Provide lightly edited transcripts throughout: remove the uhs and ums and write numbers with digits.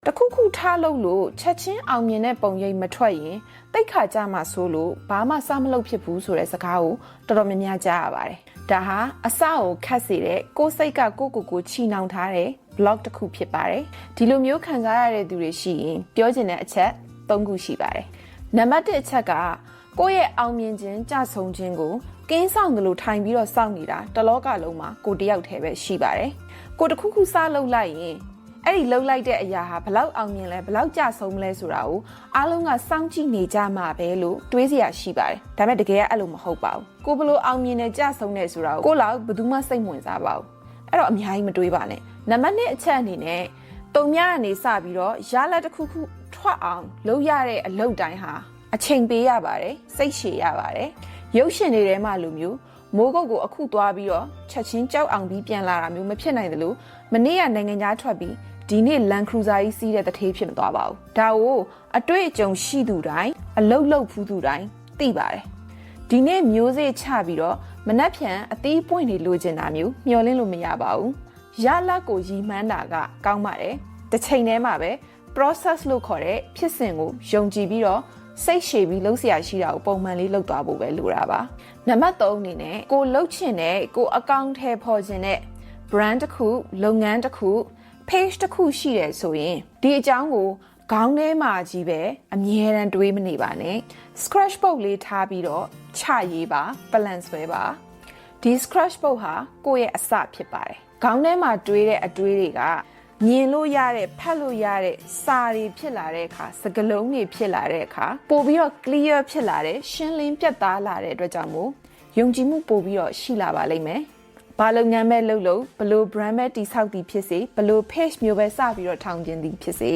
တခုခုထားလို့ချက်ချင်းအောင်မြင်တဲ့ပုံရိပ်မထွက်ရင်တိတ်ခါကြမှာဆိုလို့ဘာမှစမလုပ်ဖြစ်ဘူးဆိုတဲ့စကားကိုတော်တော်များများကြားရပါတယ်ဒါဟာအစကိုခတ်စေတဲ့ကိုယ်စိတ်ကကိုချီနှောင်ထားတဲ့ blog တစ်ခုဖြစ်ပါတယ်ဒီလိုမျိုးခံစားရတဲ့သူတွေရှိရင်ပြောချင်တဲ့အချက်၃ခုရှိပါတယ်နံပါတ်1အချက်ကကိုယ့်ရဲ့အောင်မြင်ခြင်းကြဆုံခြင်းကိုကင်းဆောင်တယ်လို့ထိုင်ပြီးတော့စောင့်နေတာတလောကလုံးမှာကိုတယောက်တည်းပဲရှိပါတယ်ကိုတခုခုစလုပ်လိုက်ရင်အဲ့ဒီလှုပ်လိုက်တဲ့အရာဟာဘလောက်အောင်မြင်လဲဘလောက်ကြဆုံးမလဲဆိုတာကိုအားလုံးကစောင့်ကြည့်နေကြမှာပဲလို့တွေးစရာရှိပါတယ်ဒါပေမဲ့တကယ်ကအဲ့လိုမဟုတ်ပါဘူးကိုဘလို့အောင်မြင်နေကြဆုံးနေဆိုတာကိုလောက်ဘယ်သူမှစိတ်ဝင်စားပါဘူးအဲ့တော့အများကြီးမတွေးပါနဲ့နံပါတ်1အချက်အနေနဲ့တုံများကနေစပြီးတော့ရလက်တစ်ခုခုထွက်အောင်လုပ်ရတဲ့အလုပ်တိုင်းဟာအချိန်ပေးရပါတယ်စိတ်ရှည်ရပါတယ်ရုပ်ရှင်တွေထဲမှာလိုမျိုးမိုးကုတ်ကိုအခုသွားပြီးတော့ချက်ချင်းကြောက်အောင်ပြီးပြန်လာတာမျိုးမဖြစ်နိုင်တယ်လို့မနေ့ကနိုင်ငံသားထွက်ပြီးဒီနေ့ Land Cruiser ကြီးစီးတဲ့တထေးဖြစ်မသွားပါဘူးဒါကိုအတွေ့အကြုံရှိသူတိုင်းအလုတ်လုတ်ဖူးသူတိုင်းသိပါတယ်ဒီနေ့မျိုးစေ့ချပြီးတော့မနှက်ဖြန်အသေးပွင့်နေလိုချင်တာမျိုးမျှော်လင့်လို့မရပါဘူးရလက်ကိုရီမှန်းတာကကောင်းပါတယ်တစ်ချိန်တည်းမှာပဲ process လို့ခေါ်တဲ့ဖြစ်စဉ်ကိုယုံကြည်ပြီးတော့စိတ်ရှည်ပြီးလှုပ်ရှားရှိတာကိုပုံမှန်လေးလုပ်သွားဖို့ပဲလိုတာပါနံပါတ်3အနေနဲ့ကိုလှုပ်ချင်တဲ့ကိုအကောင့်ထဲပေါ်ချင်တဲ့ brand တစ်ခုလုပ်ငန်းတစ်ခု page တစ်ခုရှိတယ်ဆိုရင်ဒီအကြောင်းကိုခေါင်းထဲမှာကြီးပဲအမြဲတမ်းတွေးမနေပါနဲ့ scratch book လေးထားပြီးတော့ချရေးပါ plan ဆွဲပါဒီ scratch book ဟာကိုယ့်ရဲ့အစဖြစ်ပါတယ်ခေါင်းထဲမှာတွေးတဲ့အတွေးတွေကမြင်လို့ရတဲ့ဖတ်လို့ရတဲ့စာတွေဖြစ်လာတဲ့အခါစကားလုံးတွေဖြစ်လာတဲ့အခါပို့ပြီးတော့ clear ဖြစ်လာတဲ့ရှင်းလင်းပြတ်သားလာတဲ့အတွက်ကြောင့်မို့ယုံကြည်မှုပို့ပြီးတော့ရှိလာပါလိမ့်မယ်။ဘာလုပ်ငန်းပဲလုပ်လို့ဘလို့ brand ပဲတိဆောက်သည်ဖြစ်စေဘလို့ page မျိုးပဲစပြီးတော့ထောင်ကျင်သည်ဖြစ်စေ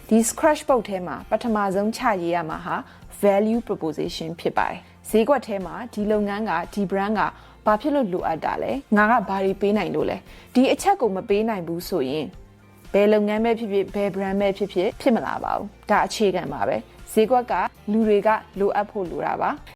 ဒီ scratch book ထဲမှာပထမဆုံးချရေးရမှာဟာ value proposition ဖြစ်ပါတယ်။ဈေးကွက်ထဲမှာဒီလုပ်ငန်းကဒီ brand ကဘာဖြစ်လို့လိုအပ်တာလဲငါကဘာတွေပေးနိုင်လို့လဲဒီအချက်ကိုမပေးနိုင်ဘူးဆိုရင်ဘယ်လုပ်ငန်းပဲဖြစ်ဖြစ်ဘယ် brand ပဲဖြစ်မလာပါဘူးဒါအခြေခံပါပဲဈေးကွက်ကလူတွေကလိုအပ်ဖို့လိုတာပါ